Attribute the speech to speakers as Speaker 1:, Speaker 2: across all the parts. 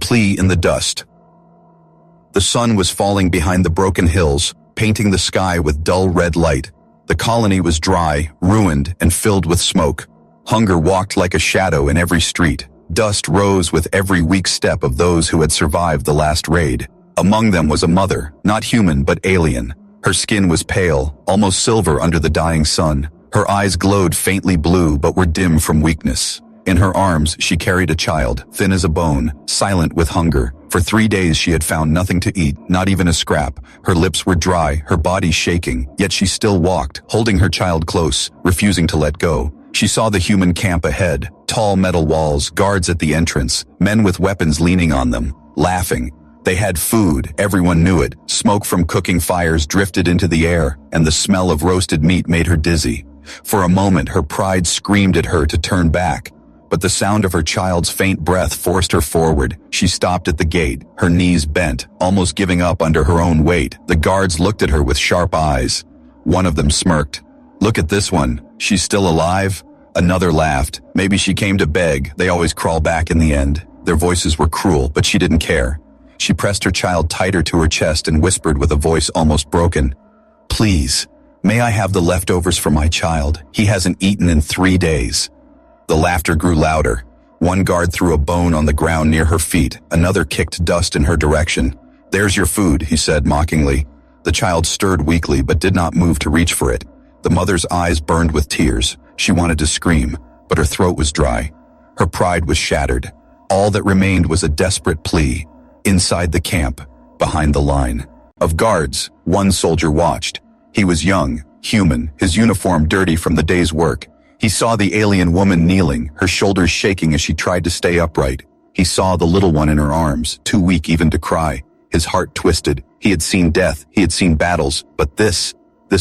Speaker 1: plea in the dust. The sun was falling behind the broken hills, painting the sky with dull red light. The colony was dry, ruined, and filled with smoke. Hunger walked like a shadow in every street. Dust rose with every weak step of those who had survived the last raid. Among them was a mother, not human but alien. Her skin was pale, almost silver under the dying sun. Her eyes glowed faintly blue but were dim from weakness. In her arms, she carried a child, thin as a bone, silent with hunger. For 3 days she had found nothing to eat, not even a scrap. Her lips were dry, her body shaking, yet she still walked, holding her child close, refusing to let go. She saw the human camp ahead, tall metal walls, guards at the entrance, men with weapons leaning on them, laughing. They had food, everyone knew it. Smoke from cooking fires drifted into the air, and the smell of roasted meat made her dizzy. For a moment, her pride screamed at her to turn back. But the sound of her child's faint breath forced her forward. She stopped at the gate, her knees bent, almost giving up under her own weight. The guards looked at her with sharp eyes. One of them smirked. "Look at this one. She's still alive?" Another laughed. "Maybe she came to beg. They always crawl back in the end." Their voices were cruel, but she didn't care. She pressed her child tighter to her chest and whispered with a voice almost broken, "Please, may I have the leftovers for my child? He hasn't eaten in 3 days." The laughter grew louder. One guard threw a bone on the ground near her feet. Another kicked dust in her direction. "There's your food," he said mockingly. The child stirred weakly but did not move to reach for it. The mother's eyes burned with tears. She wanted to scream, but her throat was dry. Her pride was shattered. All that remained was a desperate plea. Inside the camp, behind the line of guards, one soldier watched. He was young, human, his uniform dirty from the day's work. He saw the alien woman kneeling, her shoulders shaking as she tried to stay upright. He saw the little one in her arms, too weak even to cry. His heart twisted. He had seen death, he had seen battles, but this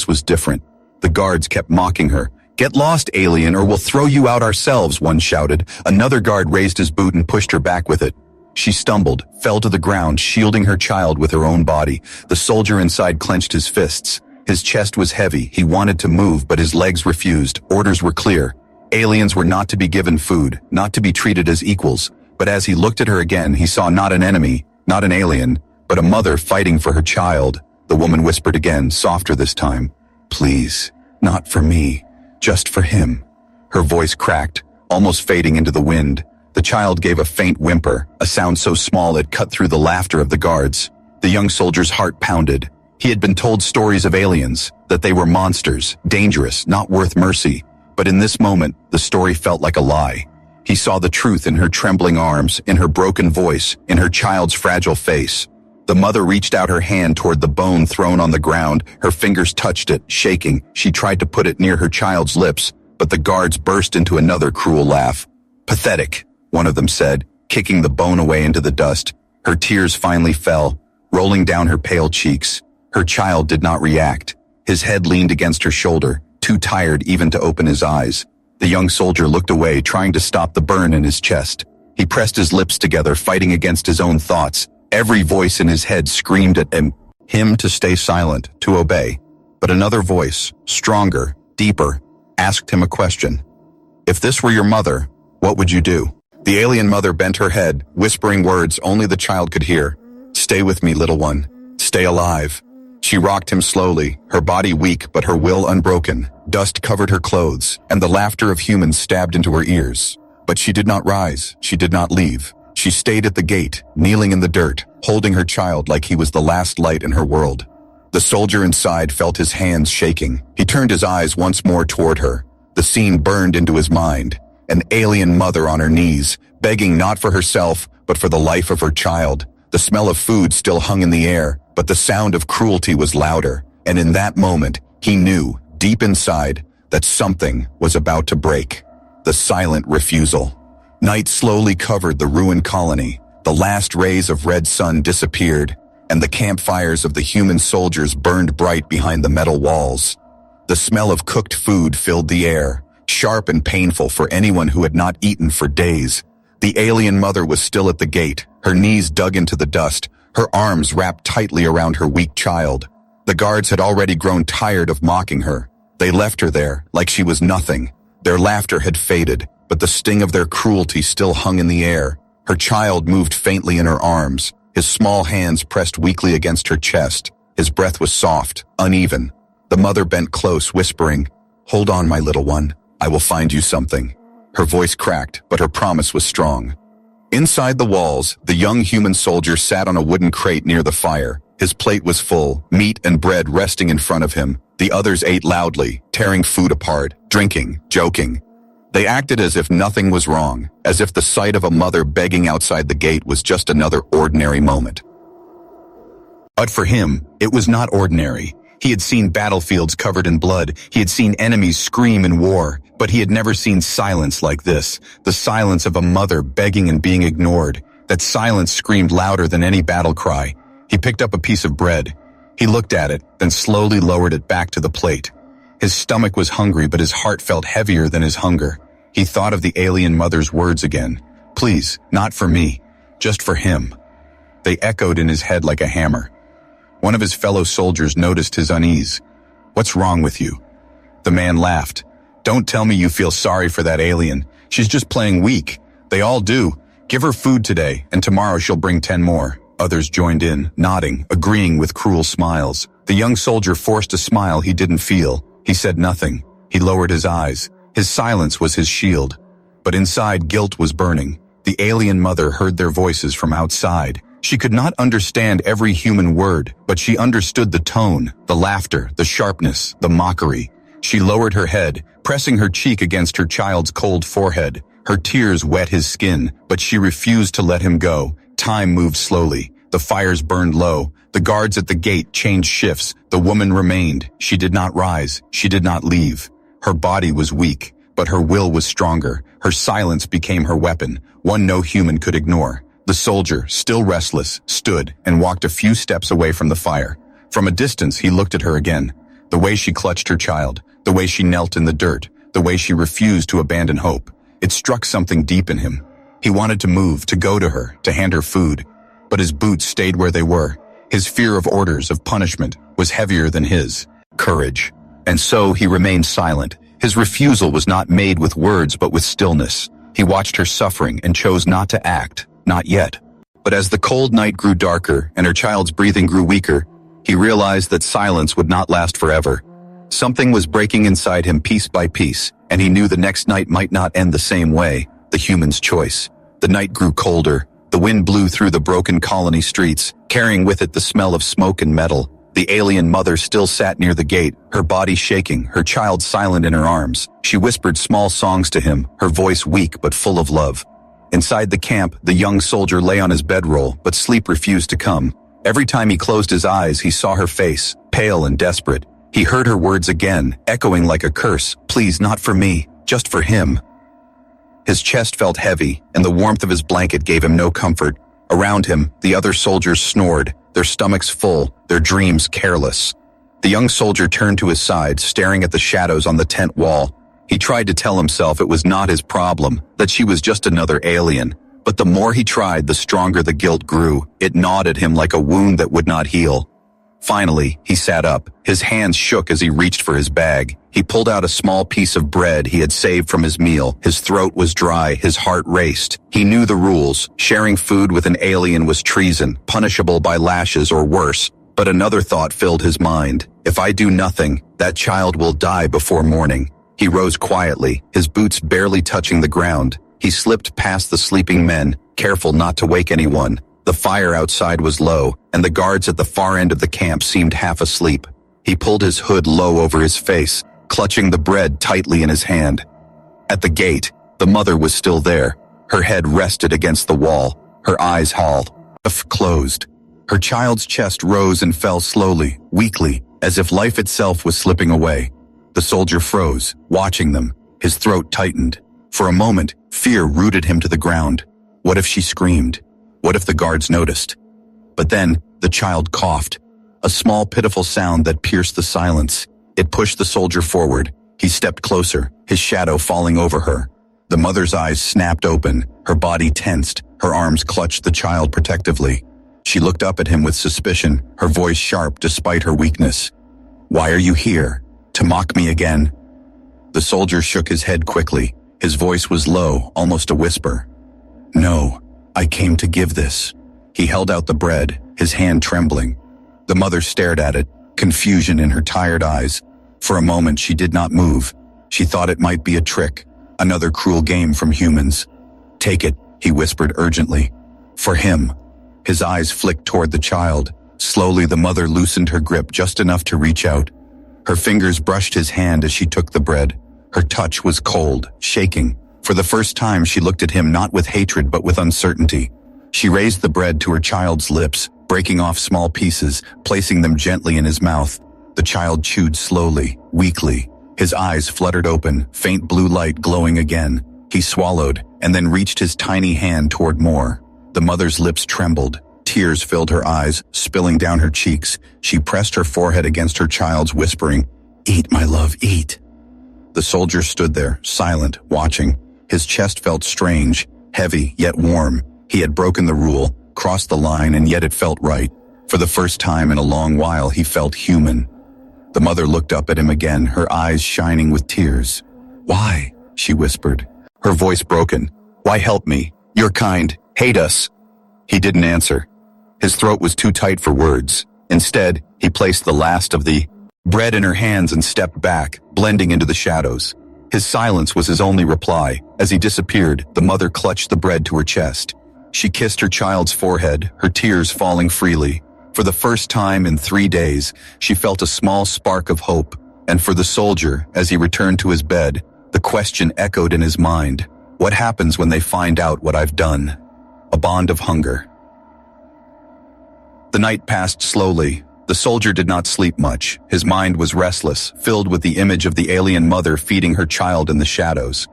Speaker 1: was different. The guards kept mocking her. "Get lost, alien, or we'll throw you out ourselves," one shouted. Another guard raised his boot and pushed her back with it. She stumbled, fell to the ground, shielding her child with her own body. The soldier inside clenched his fists. His chest was heavy. He wanted to move, but his legs refused. Orders were clear. Aliens were not to be given food, not to be treated as equals. But as he looked at her again, he saw not an enemy, not an alien, but a mother fighting for her child. The woman whispered again, softer this time, "Please, not for me, just for him." Her voice cracked, almost fading into the wind. The child gave a faint whimper, a sound so small it cut through the laughter of the guards. The young soldier's heart pounded. He had been told stories of aliens, that they were monsters, dangerous, not worth mercy. But in this moment, the story felt like a lie. He saw the truth in her trembling arms, in her broken voice, in her child's fragile face. The mother reached out her hand toward the bone thrown on the ground. Her fingers touched it, shaking. She tried to put it near her child's lips, but the guards burst into another cruel laugh. "Pathetic," one of them said, kicking the bone away into the dust. Her tears finally fell, rolling down her pale cheeks. Her child did not react. His head leaned against her shoulder, too tired even to open his eyes. The young soldier looked away, trying to stop the burn in his chest. He pressed his lips together, fighting against his own thoughts. Every voice in his head screamed at him to stay silent, to obey. But another voice, stronger, deeper, asked him a question. "If this were your mother, what would you do?" The alien mother bent her head, whispering words only the child could hear. "Stay with me, little one. Stay alive." She rocked him slowly, her body weak but her will unbroken. Dust covered her clothes, and the laughter of humans stabbed into her ears. But she did not rise, she did not leave. She stayed at the gate, kneeling in the dirt, holding her child like he was the last light in her world. The soldier inside felt his hands shaking. He turned his eyes once more toward her. The scene burned into his mind. An alien mother on her knees, begging not for herself, but for the life of her child. The smell of food still hung in the air, but the sound of cruelty was louder. And in that moment, he knew, deep inside, that something was about to break. The silent refusal. Night slowly covered the ruined colony. The last rays of red sun disappeared, and the campfires of the human soldiers burned bright behind the metal walls. The smell of cooked food filled the air, sharp and painful for anyone who had not eaten for days. The alien mother was still at the gate, her knees dug into the dust, her arms wrapped tightly around her weak child. The guards had already grown tired of mocking her. They left her there, like she was nothing. Their laughter had faded, but the sting of their cruelty still hung in the air. Her child moved faintly in her arms, his small hands pressed weakly against her chest. His breath was soft, uneven. The mother bent close, whispering, "Hold on, my little one. I will find you something." Her voice cracked, but her promise was strong. Inside the walls, the young human soldier sat on a wooden crate near the fire. His plate was full, meat and bread resting in front of him. The others ate loudly, tearing food apart, drinking, joking. They acted as if nothing was wrong, as if the sight of a mother begging outside the gate was just another ordinary moment. But for him, it was not ordinary. He had seen battlefields covered in blood. He had seen enemies scream in war, but he had never seen silence like this. The silence of a mother begging and being ignored. That silence screamed louder than any battle cry. He picked up a piece of bread. He looked at it, then slowly lowered it back to the plate. His stomach was hungry, but his heart felt heavier than his hunger. He thought of the alien mother's words again. Please, not for me, just for him. They echoed in his head like a hammer. One of his fellow soldiers noticed his unease. "What's wrong with you?" The man laughed. "Don't tell me you feel sorry for that alien. She's just playing weak. They all do. Give her food today, and tomorrow she'll bring 10 more. Others joined in, nodding, agreeing with cruel smiles. The young soldier forced a smile he didn't feel. He said nothing. He lowered his eyes. His silence was his shield. But inside, guilt was burning. The alien mother heard their voices from outside. She could not understand every human word, but she understood the tone, the laughter, the sharpness, the mockery. She lowered her head, pressing her cheek against her child's cold forehead. Her tears wet his skin, but she refused to let him go. Time moved slowly. The fires burned low. The guards at the gate changed shifts. The woman remained. She did not rise. She did not leave. Her body was weak, but her will was stronger. Her silence became her weapon, one no human could ignore. The soldier, still restless, stood and walked a few steps away from the fire. From a distance, he looked at her again. The way she clutched her child, the way she knelt in the dirt, the way she refused to abandon hope. It struck something deep in him. He wanted to move, to go to her, to hand her food. But his boots stayed where they were. His fear of orders, of punishment, was heavier than his courage. And so he remained silent. His refusal was not made with words but with stillness. He watched her suffering and chose not to act. Not yet. But as the cold night grew darker and her child's breathing grew weaker, he realized that silence would not last forever. Something was breaking inside him piece by piece, and he knew the next night might not end the same way, the human's choice. The night grew colder. The wind blew through the broken colony streets, carrying with it the smell of smoke and metal. The alien mother still sat near the gate, her body shaking, her child silent in her arms. She whispered small songs to him, her voice weak but full of love. Inside the camp, the young soldier lay on his bedroll, but sleep refused to come. Every time he closed his eyes, he saw her face, pale and desperate. He heard her words again, echoing like a curse. "Please, not for me, just for him." His chest felt heavy, and the warmth of his blanket gave him no comfort. Around him, the other soldiers snored, their stomachs full, their dreams careless. The young soldier turned to his side, staring at the shadows on the tent wall. He tried to tell himself it was not his problem, that she was just another alien. But the more he tried, the stronger the guilt grew. It gnawed at him like a wound that would not heal. Finally, he sat up. His hands shook as he reached for his bag. He pulled out a small piece of bread he had saved from his meal. His throat was dry, his heart raced. He knew the rules. Sharing food with an alien was treason, punishable by lashes or worse. But another thought filled his mind. If I do nothing, that child will die before morning. He rose quietly, his boots barely touching the ground. He slipped past the sleeping men, careful not to wake anyone. The fire outside was low, and the guards at the far end of the camp seemed half asleep. He pulled his hood low over his face, clutching the bread tightly in his hand. At the gate, the mother was still there. Her head rested against the wall, her eyes closed. Her child's chest rose and fell slowly, weakly, as if life itself was slipping away. The soldier froze, watching them. His throat tightened. For a moment, fear rooted him to the ground. What if she screamed? What if the guards noticed? But then, the child coughed. A small, pitiful sound that pierced the silence. It pushed the soldier forward. He stepped closer, his shadow falling over her. The mother's eyes snapped open, her body tensed, her arms clutched the child protectively. She looked up at him with suspicion, her voice sharp despite her weakness. "Why are you here? To mock me again?" The soldier shook his head quickly. His voice was low, almost a whisper. "No, I came to give this. He held out the bread, his hand trembling. The mother stared at it, confusion in her tired eyes. For a moment she did not move. She thought it might be a trick, another cruel game from humans. Take it, he whispered urgently. For him. His eyes flicked toward the child. Slowly the mother loosened her grip just enough to reach out. Her fingers brushed his hand as she took the bread. Her touch was cold, shaking. For the first time she looked at him not with hatred but with uncertainty. She raised the bread to her child's lips, breaking off small pieces, placing them gently in his mouth. The child chewed slowly, weakly. His eyes fluttered open, faint blue light glowing again. He swallowed, and then reached his tiny hand toward more. The mother's lips trembled. Tears filled her eyes, spilling down her cheeks. She pressed her forehead against her child's, whispering, "Eat, my love, eat." The soldier stood there, silent, watching. His chest felt strange, heavy, yet warm. He had broken the rule, crossed the line, and yet it felt right. For the first time in a long while, he felt human. The mother looked up at him again, her eyes shining with tears. "Why?" she whispered, her voice broken. "Why help me? You're kind. Hate us." He didn't answer. His throat was too tight for words. Instead, he placed the last of the bread in her hands and stepped back, blending into the shadows. His silence was his only reply. As he disappeared, the mother clutched the bread to her chest. She kissed her child's forehead, her tears falling freely. For the first time in 3 days, she felt a small spark of hope. And for the soldier, as he returned to his bed, the question echoed in his mind. What happens when they find out what I've done? A bond of hunger. The night passed slowly. The soldier did not sleep much. His mind was restless, filled with the image of the alien mother feeding her child in the shadows.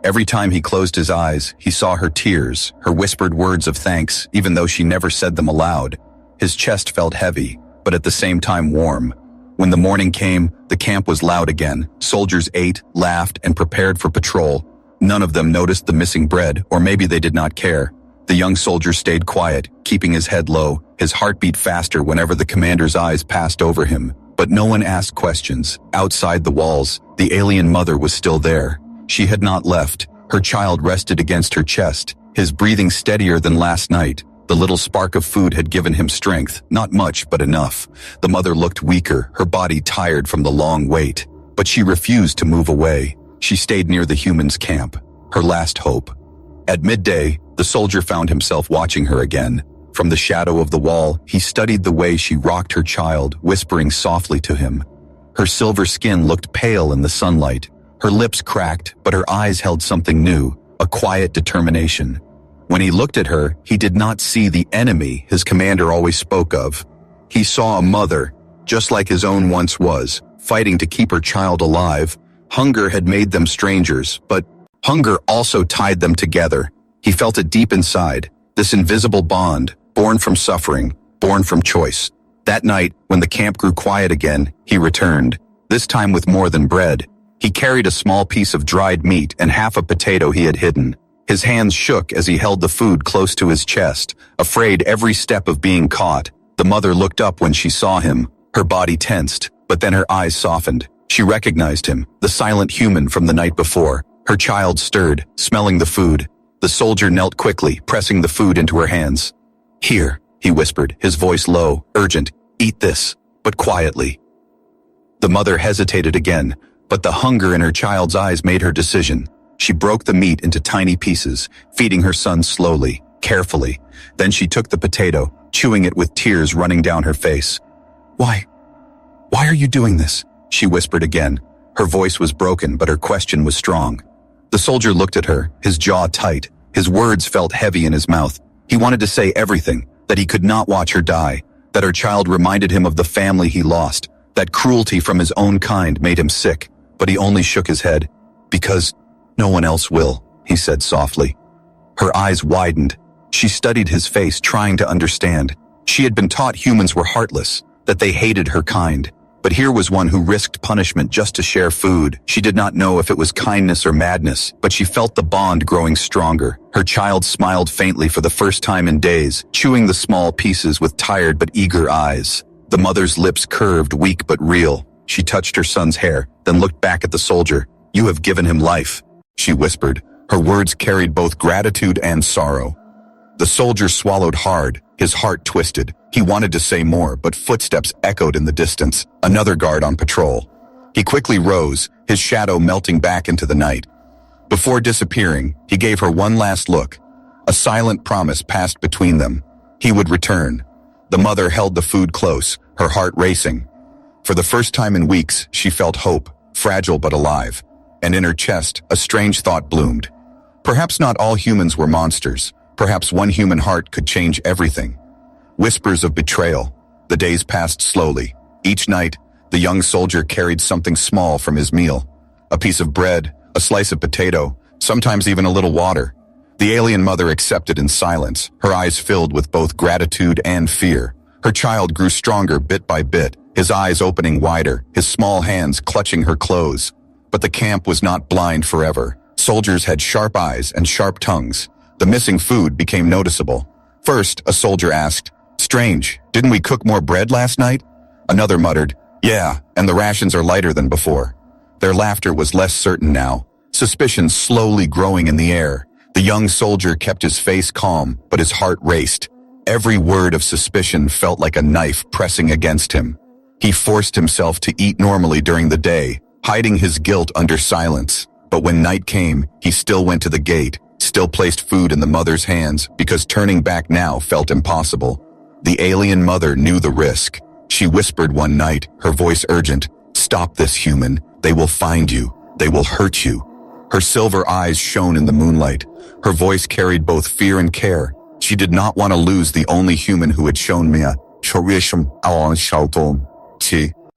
Speaker 1: Every time he closed his eyes, he saw her tears, her whispered words of thanks, even though she never said them aloud. His chest felt heavy, but at the same time warm. When the morning came, the camp was loud again. Soldiers ate, laughed, and prepared for patrol. None of them noticed the missing bread, or maybe they did not care. The young soldier stayed quiet, keeping his head low. His heart beat faster whenever the commander's eyes passed over him. But no one asked questions. Outside the walls, the alien mother was still there. She had not left. Her child rested against her chest, his breathing steadier than last night. The little spark of food had given him strength, not much, but enough. The mother looked weaker, her body tired from the long wait. But she refused to move away. She stayed near the humans' camp, her last hope. At midday, the soldier found himself watching her again. From the shadow of the wall, he studied the way she rocked her child, whispering softly to him. Her silver skin looked pale in the sunlight. Her lips cracked, but her eyes held something new, a quiet determination. When he looked at her, he did not see the enemy his commander always spoke of. He saw a mother, just like his own once was, fighting to keep her child alive. Hunger had made them strangers, but hunger also tied them together. He felt it deep inside, this invisible bond, born from suffering, born from choice. That night, when the camp grew quiet again, he returned, this time with more than bread. He carried a small piece of dried meat and half a potato he had hidden. His hands shook as he held the food close to his chest, afraid every step of being caught. The mother looked up when she saw him, her body tensed, but then her eyes softened. She recognized him, the silent human from the night before. Her child stirred, smelling the food. The soldier knelt quickly, pressing the food into her hands. "Here," he whispered, his voice low, urgent. "Eat this, but quietly." The mother hesitated again, but the hunger in her child's eyes made her decision. She broke the meat into tiny pieces, feeding her son slowly, carefully. Then she took the potato, chewing it with tears running down her face. Why are you doing this?" she whispered again. Her voice was broken, but her question was strong. The soldier looked at her, his jaw tight. His words felt heavy in his mouth. He wanted to say everything, that he could not watch her die, that her child reminded him of the family he lost, that cruelty from his own kind made him sick. But he only shook his head. "Because no one else will," he said softly. Her eyes widened. She studied his face, trying to understand. She had been taught humans were heartless, that they hated her kind. But here was one who risked punishment just to share food. She did not know if it was kindness or madness, but she felt the bond growing stronger. Her child smiled faintly for the first time in days, chewing the small pieces with tired but eager eyes. The mother's lips curved, weak but real. She touched her son's hair, then looked back at the soldier. "You have given him life," she whispered. Her words carried both gratitude and sorrow. The soldier swallowed hard, his heart twisted. He wanted to say more, but footsteps echoed in the distance. Another guard on patrol. He quickly rose, his shadow melting back into the night. Before disappearing, he gave her one last look. A silent promise passed between them. He would return. The mother held the food close, her heart racing. For the first time in weeks, she felt hope, fragile but alive. And in her chest, a strange thought bloomed. Perhaps not all humans were monsters. Perhaps one human heart could change everything. Whispers of betrayal. The days passed slowly. Each night, the young soldier carried something small from his meal. A piece of bread, a slice of potato, sometimes even a little water. The alien mother accepted in silence, her eyes filled with both gratitude and fear. Her child grew stronger bit by bit, his eyes opening wider, his small hands clutching her clothes. But the camp was not blind forever. Soldiers had sharp eyes and sharp tongues. The missing food became noticeable. First, a soldier asked, "Strange, didn't we cook more bread last night?" Another muttered, "Yeah, and the rations are lighter than before." Their laughter was less certain now, suspicion slowly growing in the air. The young soldier kept his face calm, but his heart raced. Every word of suspicion felt like a knife pressing against him. He forced himself to eat normally during the day, hiding his guilt under silence. But when night came, he still went to the gate, still placed food in the mother's hands, because turning back now felt impossible. The alien mother knew the risk. She whispered one night, her voice urgent, "Stop this, human. They will find you. They will hurt you." Her silver eyes shone in the moonlight. Her voice carried both fear and care. She did not want to lose the only human who had shown me a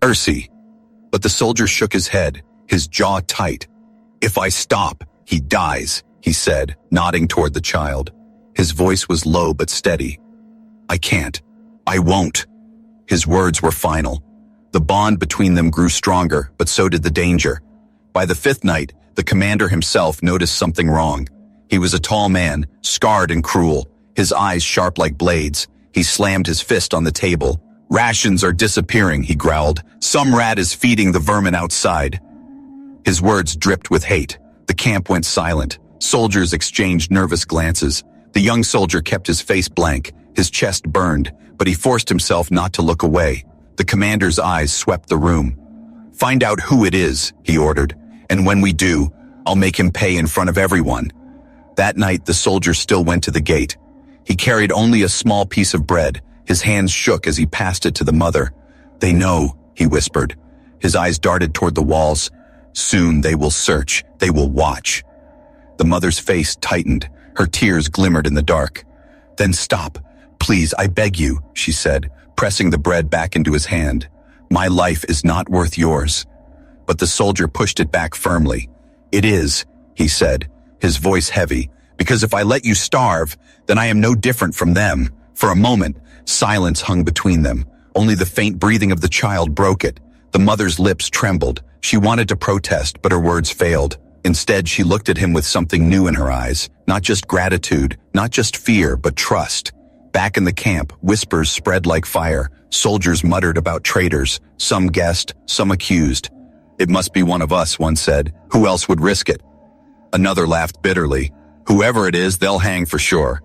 Speaker 1: mercy. But the soldier shook his head, his jaw tight. "If I stop, he dies," he said, nodding toward the child. His voice was low but steady. "I can't. I won't." His words were final. The bond between them grew stronger, but so did the danger. By the fifth night, the commander himself noticed something wrong. He was a tall man, scarred and cruel, his eyes sharp like blades. He slammed his fist on the table. "Rations are disappearing," he growled. "Some rat is feeding the vermin outside." His words dripped with hate. The camp went silent. Soldiers exchanged nervous glances. The young soldier kept his face blank, his chest burned, but he forced himself not to look away. The commander's eyes swept the room. "Find out who it is," he ordered, "and when we do, I'll make him pay in front of everyone." That night, the soldier still went to the gate. He carried only a small piece of bread. His hands shook as he passed it to the mother. "They know," he whispered. His eyes darted toward the walls. "Soon they will search. They will watch." The mother's face tightened. Her tears glimmered in the dark. "Then stop. Please, I beg you," she said, pressing the bread back into his hand. "My life is not worth yours." But the soldier pushed it back firmly. "It is," he said, his voice heavy, "because if I let you starve, then I am no different from them." For a moment, silence hung between them. Only the faint breathing of the child broke it. The mother's lips trembled. She wanted to protest, but her words failed. Instead, she looked at him with something new in her eyes. Not just gratitude, not just fear, but trust. Back in the camp, whispers spread like fire. Soldiers muttered about traitors. Some guessed, some accused. "It must be one of us," one said. "Who else would risk it?" Another laughed bitterly. "Whoever it is, they'll hang for sure."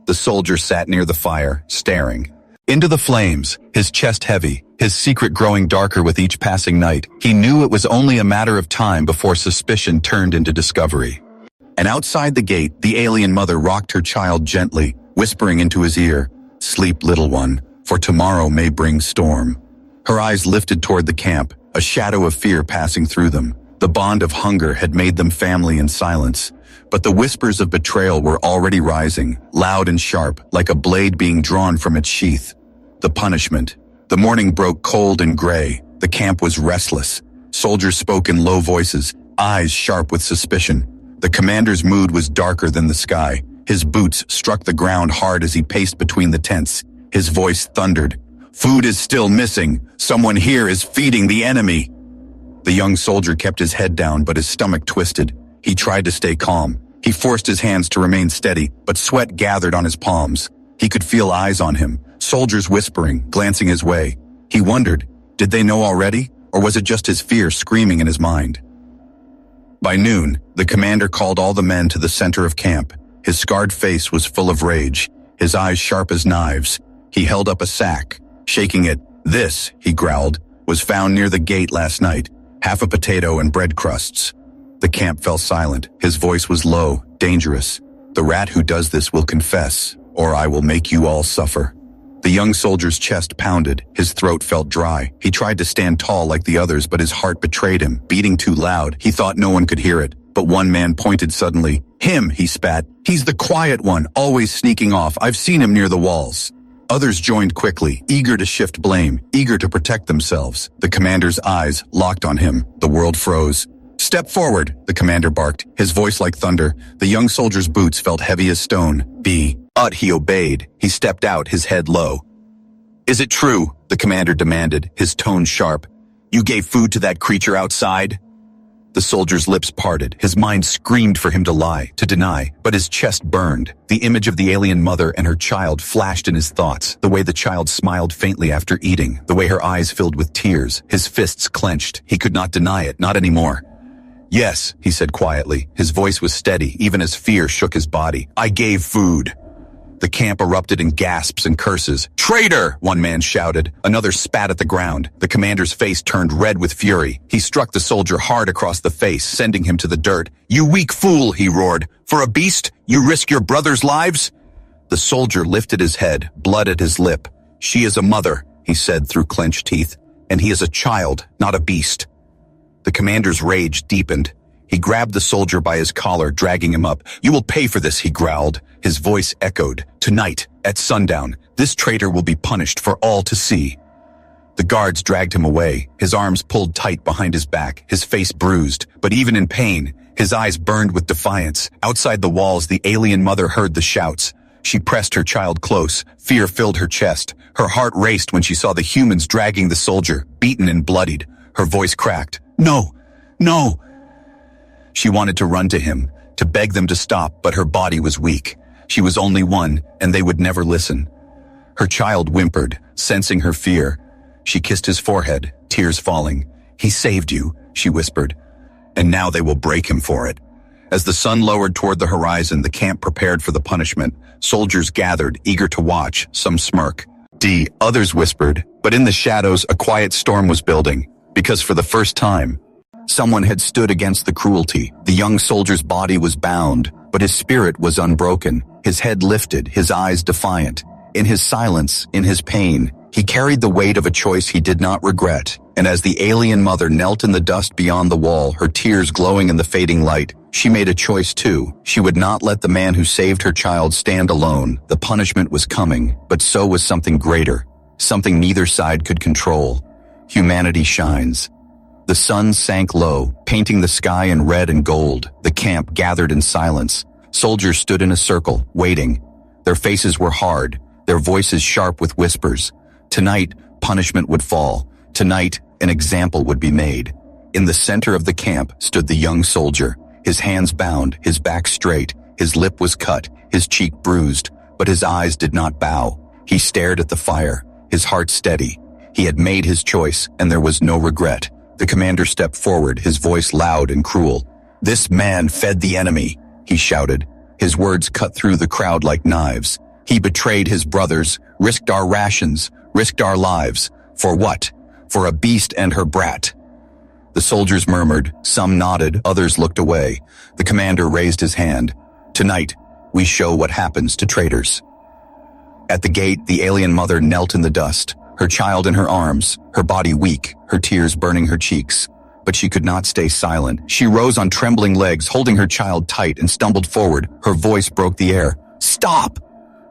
Speaker 1: The soldier sat near the fire, staring into the flames, his chest heavy, his secret growing darker with each passing night. He knew it was only a matter of time before suspicion turned into discovery. And outside the gate, the alien mother rocked her child gently, whispering into his ear, "Sleep, little one, for tomorrow may bring storm." Her eyes lifted toward the camp, a shadow of fear passing through them. The bond of hunger had made them family in silence. But the whispers of betrayal were already rising, loud and sharp, like a blade being drawn from its sheath. The punishment. The morning broke cold and gray. The camp was restless. Soldiers spoke in low voices, eyes sharp with suspicion. The commander's mood was darker than the sky. His boots struck the ground hard as he paced between the tents. His voice thundered, "Food is still missing. Someone here is feeding the enemy." The young soldier kept his head down, but his stomach twisted. He tried to stay calm. He forced his hands to remain steady, but sweat gathered on his palms. He could feel eyes on him, soldiers whispering, glancing his way. He wondered, did they know already, or was it just his fear screaming in his mind? By noon, the commander called all the men to the center of camp. His scarred face was full of rage, his eyes sharp as knives. He held up a sack, shaking it. "This," he growled, "was found near the gate last night. Half a potato and bread crusts." The camp fell silent. His voice was low, dangerous. "The rat who does this will confess, or I will make you all suffer." The young soldier's chest pounded. His throat felt dry. He tried to stand tall like the others, but his heart betrayed him, beating too loud. He thought no one could hear it. But one man pointed suddenly. "Him," he spat. "He's the quiet one, always sneaking off. I've seen him near the walls." Others joined quickly, eager to shift blame, eager to protect themselves. The commander's eyes locked on him. The world froze. "Step forward," the commander barked, his voice like thunder. The young soldier's boots felt heavy as stone. He obeyed. He stepped out, his head low. "Is it true?" the commander demanded, his tone sharp. "You gave food to that creature outside?" The soldier's lips parted. His mind screamed for him to lie, to deny, but his chest burned. The image of the alien mother and her child flashed in his thoughts, the way the child smiled faintly after eating, the way her eyes filled with tears, his fists clenched. He could not deny it, not anymore. "Yes," he said quietly. His voice was steady, even as fear shook his body. "I gave food." The camp erupted in gasps and curses. "Traitor!" one man shouted. Another spat at the ground. The commander's face turned red with fury. He struck the soldier hard across the face, sending him to the dirt. "You weak fool," he roared. "For a beast, you risk your brothers' lives?" The soldier lifted his head, blood at his lip. "She is a mother," he said through clenched teeth, "and he is a child, not a beast." The commander's rage deepened. He grabbed the soldier by his collar, dragging him up. "You will pay for this," he growled. His voice echoed. "Tonight, at sundown, this traitor will be punished for all to see." The guards dragged him away, his arms pulled tight behind his back, his face bruised, but even in pain, his eyes burned with defiance. Outside the walls, the alien mother heard the shouts. She pressed her child close. Fear filled her chest. Her heart raced when she saw the humans dragging the soldier, beaten and bloodied. Her voice cracked. "No! No!" She wanted to run to him, to beg them to stop, but her body was weak. She was only one, and they would never listen. Her child whimpered, sensing her fear. She kissed his forehead, tears falling. "He saved you," she whispered. "And now they will break him for it." As the sun lowered toward the horizon, the camp prepared for the punishment. Soldiers gathered, eager to watch, some smirk. Others whispered, but in the shadows a quiet storm was building, because for the first time, someone had stood against the cruelty. The young soldier's body was bound, but his spirit was unbroken, his head lifted, his eyes defiant. In his silence, in his pain, he carried the weight of a choice he did not regret. And as the alien mother knelt in the dust beyond the wall, her tears glowing in the fading light, she made a choice too. She would not let the man who saved her child stand alone. The punishment was coming, but so was something greater, something neither side could control. Humanity shines. The sun sank low, painting the sky in red and gold. The camp gathered in silence. Soldiers stood in a circle, waiting. Their faces were hard, their voices sharp with whispers. Tonight, punishment would fall. Tonight, an example would be made. In the center of the camp stood the young soldier, his hands bound, his back straight, his lip was cut, his cheek bruised, but his eyes did not bow. He stared at the fire, his heart steady. He had made his choice, and there was no regret. The commander stepped forward, his voice loud and cruel. "This man fed the enemy," he shouted. His words cut through the crowd like knives. "He betrayed his brothers, risked our rations, risked our lives. For what? For a beast and her brat." The soldiers murmured, some nodded, others looked away. The commander raised his hand. "Tonight, we show what happens to traitors." At the gate, the alien mother knelt in the dust, her child in her arms, her body weak, her tears burning her cheeks. But she could not stay silent. She rose on trembling legs, holding her child tight, and stumbled forward. Her voice broke the air. "Stop!"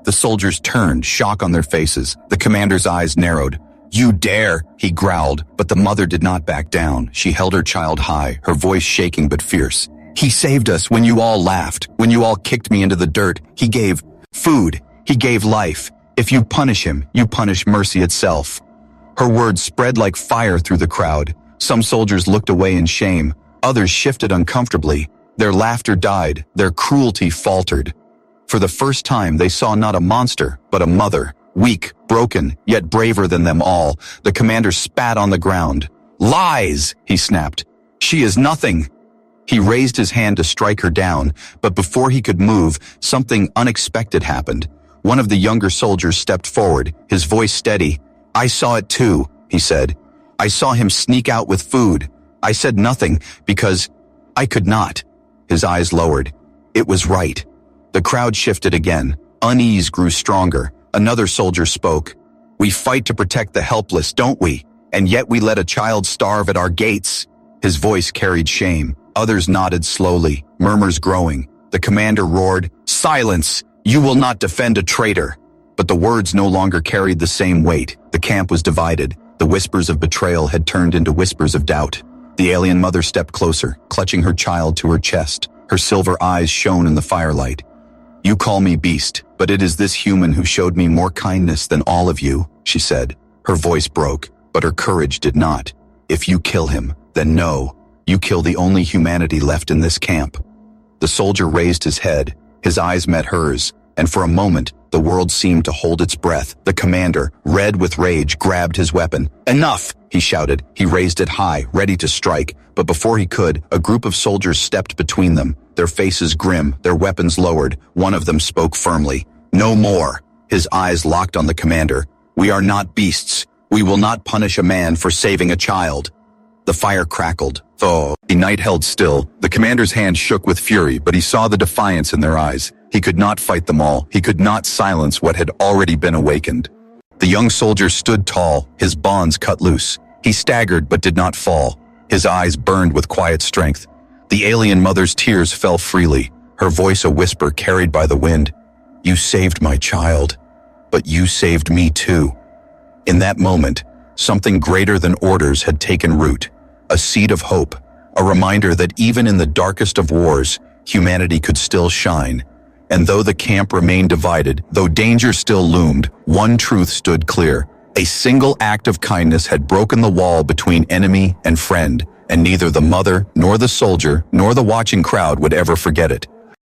Speaker 1: The soldiers turned, shock on their faces. The commander's eyes narrowed. "You dare!" he growled, but the mother did not back down. She held her child high, her voice shaking but fierce. "He saved us when you all laughed, when you all kicked me into the dirt. He gave food. He gave life. If you punish him, you punish mercy itself." Her words spread like fire through the crowd. Some soldiers looked away in shame. Others shifted uncomfortably. Their laughter died. Their cruelty faltered. For the first time, they saw not a monster, but a mother. Weak, broken, yet braver than them all. The commander spat on the ground. "Lies!" he snapped. "She is nothing." He raised his hand to strike her down, but before he could move, something unexpected happened. One of the younger soldiers stepped forward, his voice steady. "I saw it too," he said. "I saw him sneak out with food. I said nothing because I could not." His eyes lowered. It was right. The crowd shifted again. Unease grew stronger. Another soldier spoke. "We fight to protect the helpless, don't we? And yet we let a child starve at our gates." His voice carried shame. Others nodded slowly, murmurs growing. The commander roared, "Silence! You will not defend a traitor." But the words no longer carried the same weight. The camp was divided. The whispers of betrayal had turned into whispers of doubt. The alien mother stepped closer, clutching her child to her chest. Her silver eyes shone in the firelight. "You call me beast, but it is this human who showed me more kindness than all of you," she said. Her voice broke, but her courage did not. "If you kill him, then no. You kill the only humanity left in this camp." The soldier raised his head. His eyes met hers, and for a moment, the world seemed to hold its breath. The commander, red with rage, grabbed his weapon. "Enough!" he shouted. He raised it high, ready to strike, but before he could, a group of soldiers stepped between them, their faces grim, their weapons lowered. One of them spoke firmly. "No more." His eyes locked on the commander. "We are not beasts. We will not punish a man for saving a child." The fire crackled. The night held still. The commander's hand shook with fury, but he saw the defiance in their eyes. He could not fight them all. He could not silence what had already been awakened. The young soldier stood tall, his bonds cut loose. He staggered but did not fall. His eyes burned with quiet strength. The alien mother's tears fell freely, her voice a whisper carried by the wind. "You saved my child, but you saved me too." In that moment, something greater than orders had taken root. A seed of hope, a reminder that even in the darkest of wars, humanity could still shine. And though the camp remained divided, though danger still loomed, one truth stood clear. A single act of kindness had broken the wall between enemy and friend, and neither the mother, nor the soldier, nor the watching crowd would ever forget it.